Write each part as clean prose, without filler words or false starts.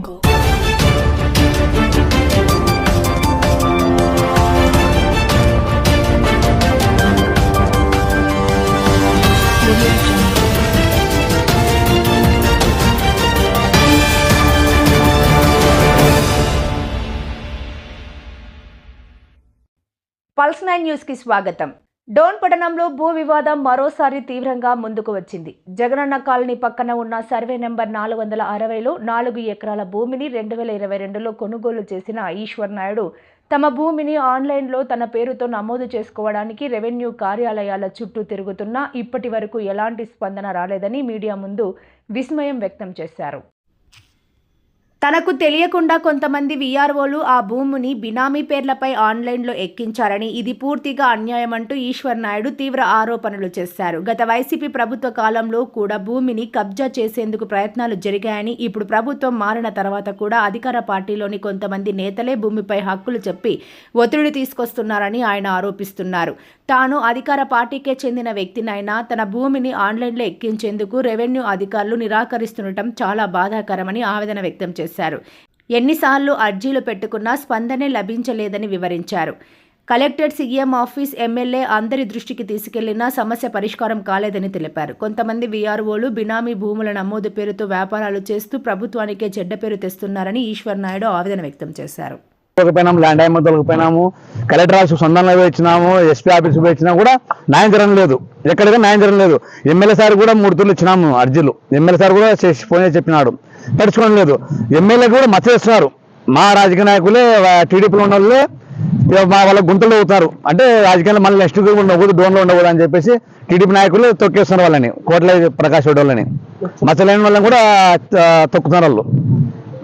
Go. Pulse 9 news కి స్వాగతం. డోన్ పట్టణంలో భూ వివాదం మరోసారి తీవ్రంగా ముందుకు వచ్చింది. జగనన్న కాలనీ పక్కన ఉన్న సర్వే నెంబర్ 460లో 4 ఎకరాల భూమిని 2022లో కొనుగోలు చేసిన ఈశ్వర్ నాయుడు తమ భూమిని ఆన్లైన్లో తన పేరుతో నమోదు చేసుకోవడానికి రెవెన్యూ కార్యాలయాల చుట్టూ తిరుగుతున్నా ఇప్పటి వరకు ఎలాంటి స్పందన రాలేదని మీడియా ముందు విస్మయం వ్యక్తం చేశారు. తనకు తెలియకుండా కొంతమంది వీఆర్ఓలు ఆ భూమిని బినామీ పేర్లపై ఆన్లైన్లో ఎక్కించారని, ఇది పూర్తిగా అన్యాయమంటూ ఈశ్వర్ నాయుడు తీవ్ర ఆరోపణలు చేశారు. గత వైసీపీ ప్రభుత్వ కాలంలో కూడా భూమిని కబ్జా చేసేందుకు ప్రయత్నాలు జరిగాయని, ఇప్పుడు ప్రభుత్వం మారిన తర్వాత కూడా అధికార పార్టీలోని కొంతమంది నేతలే భూమిపై హక్కులు చెప్పి ఒత్తిడి తీసుకొస్తున్నారని ఆయన ఆరోపిస్తున్నారు. తాను అధికార పార్టీకే చెందిన వ్యక్తినైనా తన భూమిని ఆన్లైన్లో ఎక్కించేందుకు రెవెన్యూ అధికారులు నిరాకరిస్తుండటం చాలా బాధాకరమని ఆవేదన వ్యక్తం చేశారు. ఎన్నిసార్లు అర్జీలు పెట్టుకున్నా స్పందనే లభించలేదని వివరించారు. కలెక్టరేట్, సీఎం ఆఫీస్, ఎమ్మెల్యే అందరి దృష్టికి తీసుకెళ్లినా సమస్య పరిష్కారం కాలేదని తెలిపారు. కొంతమంది వీఆర్ఓలు బినామీ భూముల నమోదు పేరుతో వ్యాపారాలు చేస్తూ ప్రభుత్వానికే చెడ్డ పేరు తెస్తున్నారని ఈశ్వర్ నాయుడు ఆవేదన వ్యక్తం చేశారు. ల్యాండ్ అయిన తొలగిపోయినాము, కలెక్టర్ ఆఫీస్ సొంతంగా ఇచ్చినాము, ఎస్పీ ఆఫీస్ ఇచ్చినా కూడా న్యాయం జరగడం లేదు. ఎక్కడిగా న్యాయం జరగడం లేదు. ఎమ్మెల్యే సార్ కూడా 3 తూర్లు ఇచ్చినాము అర్జీలు. ఎమ్మెల్యే సార్ కూడా ఫోన్ చేసి చెప్పినాడు, పడుచుకోవడం లేదు. ఎమ్మెల్యే కూడా మచ్చ చేస్తున్నారు. మా రాజకీయ నాయకులే టీడీపీలో ఉన్న వాళ్ళే మా వాళ్ళ గుంతలు అవుతారు. అంటే రాజకీయాల్లో మళ్ళీ నెక్స్ట్ ఉండకూడదు, డోన్లో ఉండకూడదు అని చెప్పేసి టీడీపీ నాయకులు తొక్కేస్తున్నారు వాళ్ళని. కోట్ల ప్రకాష్ రెడ్డి వాళ్ళని మచ్చలేని వాళ్ళని కూడా తొక్కుతున్నారు. వాళ్ళు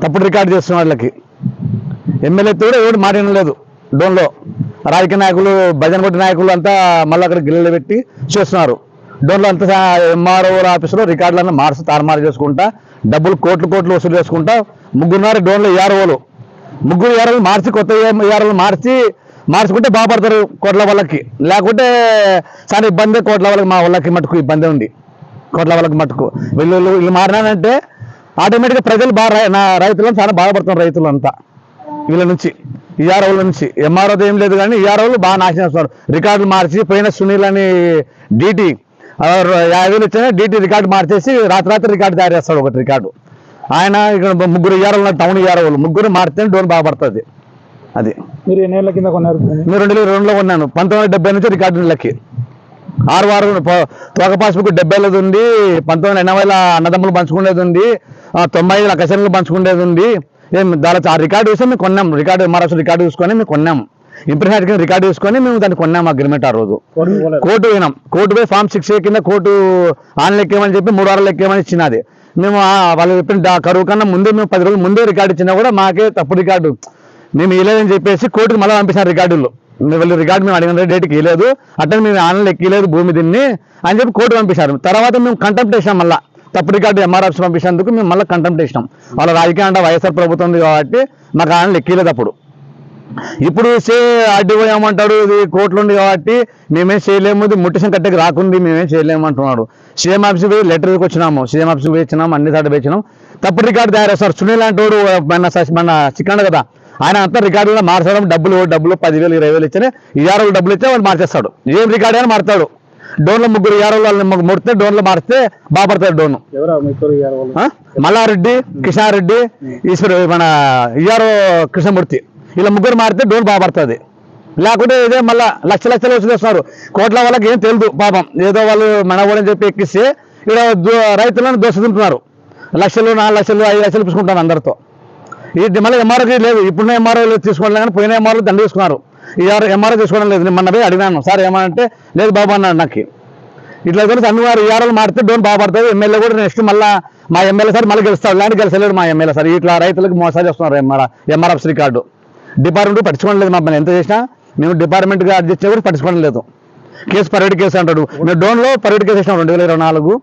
తప్పుడు రికార్డు చేస్తున్న వాళ్ళకి ఎమ్మెల్యే కూడా ఎవరు మాట్లాడడం లేదు. డోన్లో రాజకీయ నాయకులు, భజన కొట్టి నాయకులు అంతా మళ్ళీ అక్కడ గిల్లెలు పెట్టి చేస్తున్నారు. డోన్లో అంతా ఎంఆర్ఓ ఆఫీసులో రికార్డులన్నీ తారుమారు చేసుకుంటా, డబ్బులు కోట్లు వసూలు చేసుకుంటా 3 డోన్లో ఏఆర్ఓలు, 3 ఏఆర్ఓలు మార్చి, కొత్త ఏఆర్ఓలు మార్చుకుంటే బాగుపడతారు కోట్ల వాళ్ళకి. లేకుంటే చాలా ఇబ్బంది కోట్ల వాళ్ళకి, మా వాళ్ళకి మటుకు ఇబ్బంది ఉంది. కోట్ల వాళ్ళకి మటుకు వీళ్ళు మారినానంటే ఆటోమేటిక్గా ప్రజలు రైతులను చాలా బాధపడుతున్నారు. రైతులు అంతా వీళ్ళ నుంచి, ఈఆర్ఓల నుంచి. ఎంఆర్ఓ ఏం లేదు కానీ ఈఆర్ఓలు బాగా నాశనం చేస్తున్నారు. రికార్డులు మార్చి పోయిన సునీల్ అని డీటీ 50,000 ఇచ్చిన డీటీ రికార్డు మార్చేసి రాత్రి రికార్డు తయారు చేస్తాడు. ఒకటి రికార్డు ఆయన ఇక్కడ 3 ఈఆర్ఓలు, టౌన్ ఈఆర్ఓలు 3 మారితే డోన్ బాగుపడుతుంది. అది మీరు ఎన్ని ఏళ్ళ కింద కొన్నారు? మీరు 2002లో కొన్నాను. 1970 నుంచి రికార్డు లెక్కి 6 తోక పాస్బుక్ 70 ఉంది. 1980 అన్నదమ్ములు పంచుకునేది ఉంది. 95 అకసన్లు పంచుకునేది ఉంది. దాని ఆ రికార్డు చూసి మేము కొన్నాం. రికార్డు ఎంఆర్ఎస్ రికార్డు చూసుకొని మేము కొన్నాం. ఇంప్రెషన్ రికార్డు చూసుకొని మేము దాన్ని కొన్నాం. అగ్రిమెంట్ ఆ రోజు కోర్టు పోయినాం. కోర్టు పోయి ఫామ్ 6A కింద కోర్టు ఆన్లైన్ ఎక్కేమని చెప్పి 3 వారాలు ఎక్కేమని ఇచ్చినది. మేము వాళ్ళు చెప్పిన కరువు కన్నా ముందే మేము 10 రోజుల ముందే రికార్డు ఇచ్చినా కూడా మాకే తప్పుడు రికార్డు మేము ఇవ్వలేదని చెప్పేసి కోర్టుకు మళ్ళీ పంపించారు. రికార్డులు వీళ్ళు రికార్డు మేము అడిగిన డేట్కి ఇవ్వలేదు, అట్లా మేము ఆన్లైన్ ఎక్కలేదు భూమి దీన్ని అని చెప్పి కోర్టు పంపించారు. తర్వాత మేము కంటెంప్ట్ చేసినాం. మళ్ళీ తప్పుడు రికార్డు ఎంఆర్ఎఫ్ పంపించినందుకు మేము మళ్ళీ కంటెంప్ట్ చేసినాం. వాళ్ళ రాజకీయ అంటే వైఎస్ఆర్ ప్రభుత్వం ఉంది కాబట్టి మాకు ఆన్లైన్ ఎక్కలేదు. అప్పుడు ఇప్పుడు ఆర్డీఓ ఏమంటాడు, ఇది కోర్టులు ఉంది కాబట్టి మేమేం చేయలేము, ఇది ముట్టిసం కట్టేకి రాకుంది, మేమేం చేయలేము అంటున్నాడు. సీఎం ఆఫీస్ పోయి లెటర్కి వచ్చినాము, సీఎం ఆఫీస్కి పోయి ఇచ్చినాం, అన్ని సార్లు వేసినాం. తప్పుడు రికార్డు తయారు చేస్తారు. సునీల్ అంటాడు మన చిక్కన కదా, ఆయన అంతా రికార్డులో మార్చడం, డబ్బులు 10,000 20,000 ఇచ్చిన ఈఆర్ఓలు డబ్బులు ఇస్తే వాళ్ళు మార్చేస్తాడు. ఏం రికార్డు అయినా మారుతాడు. డోన్లో 3 ఈఆర్ఓలు ముడితే డోన్లో మారిస్తే బాగుపడతాడు. డోన్ మల్లారెడ్డి, కిషారెడ్డి, మన ఈఆర్ఓ కృష్ణమూర్తి, ఇలా 3 మారితే డోన్ బాగుపడుతుంది. లేకుంటే ఇదే మళ్ళీ లక్షలు వసూలు చేస్తున్నారు. కోట్ల వాళ్ళకి ఏం తెలియదు పాపం, ఏదో వాళ్ళు మనవాళ్ళని చెప్పి ఎక్కిస్తే ఇక్కడ రైతులను దోషిస్తున్నారు. లక్షలు, 4 లక్షలు, 5 లక్షలు తీసుకుంటాను అందరితో. ఇది మళ్ళీ ఎంఆర్ఓకి లేదు. ఇప్పుడున్న ఎంఆర్ఓ తీసుకోవడం కానీ పోయిన ఎంఆర్ఓ దండ తీసుకున్నారు. ఎంఆర్ఓ తీసుకోవడం లేదు. నేను మొన్న పోయి అడిగినాను, సార్ ఏమంటే లేదు బాబు అన్నాడు. నాకు ఇట్లా తెలిసి అన్ని వారు ఈఆర్ఓలు మారితే డోన్ బాగుపడుతుంది. ఎమ్మెల్యే కూడా నెక్స్ట్ మళ్ళీ మా ఎమ్మెల్యే సార్ మళ్ళీ గెలుస్తాడు. ల్యాండ్ గెలిచలేడు మా ఎమ్మెల్యే సార్. ఇట్లా రైతులకు మోసాలు చేస్తున్నారు. ఎంఆర్ఎఫ్ రికార్డు డిపార్ట్మెంట్ పట్టించుకోవడం లేదు. మమ్మల్ని ఎంత చేసినా మేము డిపార్ట్మెంట్గా అడ్జస్ట్ చేసి కూడా పట్టించుకోవడం లేదు. కేసు పరేడ్ కేసు అంటాడు. మేము డోన్లో పరేడ్ కేసు వేసినాం 2024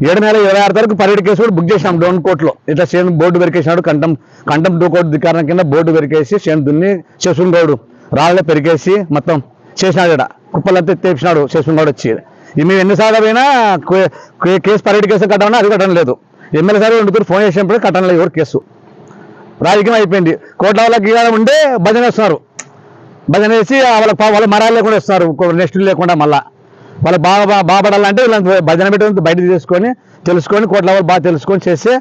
7 నెల 26 తారీఖు పరేడ్ కేసు కూడా బుక్ చేసినాం డోన్ కోర్టులో. ఇట్లా చేను బోర్డు వెరికేసినాడు. కంటెంప్ట్ కోర్టు ధిక్కారం కింద బోర్డు వెరికేసి చేను దున్ని చేసుకున్నాడు. రాళ్ళే పెరికేసి మొత్తం చేసినాడు. ఇక్కడ కుప్పలంతా తెప్పినాడు చేసుకున్నాడు వచ్చి. మేము ఎన్నిసార్లు పోయినా కేసు పరేడ్ కేసు కట్టమన్నా అది కట్టడం లేదు. ఎమ్మెల్యే సార్ 2 తూర్లు ఫోన్ చేసినప్పుడు కట్టనలేదు ఎవరు కేసు రాజకీయం అయిపోయింది. కోట్ల వాళ్ళకి ఉంటే భజన వేస్తున్నారు, భజన వేసి వాళ్ళ మరాలు లేకుండా ఇస్తున్నారు, నెక్స్ట్ లేకుండా మళ్ళీ వాళ్ళకి బాగుపడాలంటే వీళ్ళని భజన పెట్టి బయట తెలుసుకొని కోట్ల వాళ్ళు బాగా తెలుసుకొని చేస్తే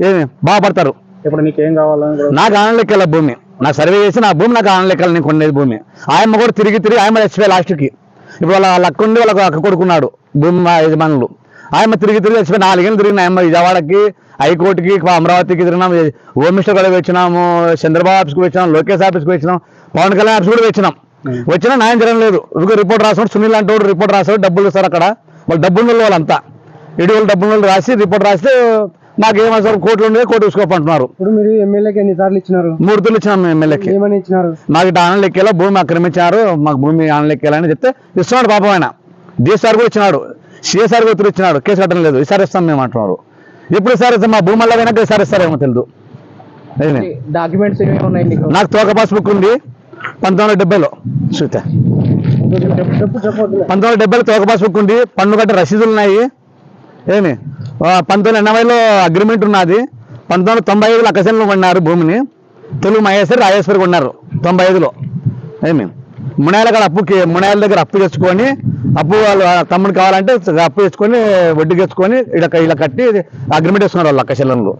ఏమి బాగుపడతారు. ఇప్పుడు నీకేం కావాలని? నాకు ఆనంద లెక్కల భూమి, నాకు సర్వే చేసి నా భూమి నాకు ఆనంద లెక్కలు నేను కొనేది భూమి. ఆయమ్మ కూడా తిరిగి ఆయమ్మ చచ్చిపోయి లాస్ట్కి. ఇప్పుడు వాళ్ళ అక్క ఉండి వాళ్ళకి అక్క కొడుకున్నాడు భూమి మా యజమానులు. ఆయమ్మ తిరిగి చచ్చిపోయి 4 ఏళ్ళు తిరిగిన ఆయమ్మ విజయవాడకి, హైకోర్టుకి, అమరావతికి తిరిగినాం, హోమ్ మినిస్టర్ కూడా వచ్చినాము, చంద్రబాబు ఆఫీస్కి వచ్చినాం, లోకేష్ ఆఫీస్కి వచ్చినాం, పవన్ కళ్యాణ్ ఆఫీస్ కూడా వచ్చినా న్యాయం జరగలేదు. రిపోర్ట్ రాసాడు, సునీల్ అంటే రిపోర్ట్ రాసాడు, డబ్బులు ఇస్తారు అక్కడ వాళ్ళు డబ్బులు వాళ్ళంతా ఇటీవల డబ్బులు రాసి రిపోర్ట్ రాస్తే మాకు ఏమవుతారు కోట్లు ఉండే కోర్టు చూసుకోమంటున్నారు. ఇప్పుడు మీరు ఎమ్మెల్యేకి ఎన్నిసార్లు ఇచ్చినారు? 3 తూర్లు ఇచ్చినాం ఎమ్మెల్యేకి. ఏమని ఇచ్చినారు? మాకు ఇటు ఆనంద లెక్కేలా భూమి ఆక్రమించారు, మాకు భూమి ఆనంద లెక్కేయాలని చెప్తే ఇస్తున్నాడు పాపం ఆయన. డిఎస్ఆర్ కూడా ఇచ్చినాడు, సిఎస్ఆర్ కూడా ఇచ్చినాడు, కేసు కట్టడం లేదు. ఈసారి ఇస్తాం మేము అంటున్నారు. ఎప్పుడు ఈసారి ఇస్తాం? మా భూమి వల్ల వెనక ఈసారి ఇస్తారేమో తెలియదు. డాక్యుమెంట్స్ ఏమేమి ఉన్నాయి నీకు? నాకు తోక పాస్బుక్ ఉంది 1970లో చూస్తే 1970లో తోక పాస్బుక్ ఉంది, పన్ను కట్టే రసీదులు ఉన్నాయి. 1980లో అగ్రిమెంట్ ఉన్నది. 1995లో అక్కసెన్లో కొన్నారు భూమిని, తెలుగు మహేశ్వరి రాజేశ్వరి కొన్నారు 95లో. మునాయాల కాడ మునాయాల దగ్గర అప్పు తెచ్చుకొని, అప్పు వాళ్ళు తమ్ముడు కావాలంటే అప్పు తెచ్చుకొని వడ్డీ తెచ్చుకొని ఇలా కట్టి అగ్రిమెంట్ వేసుకున్నారు వాళ్ళు అక్కసెన్లో.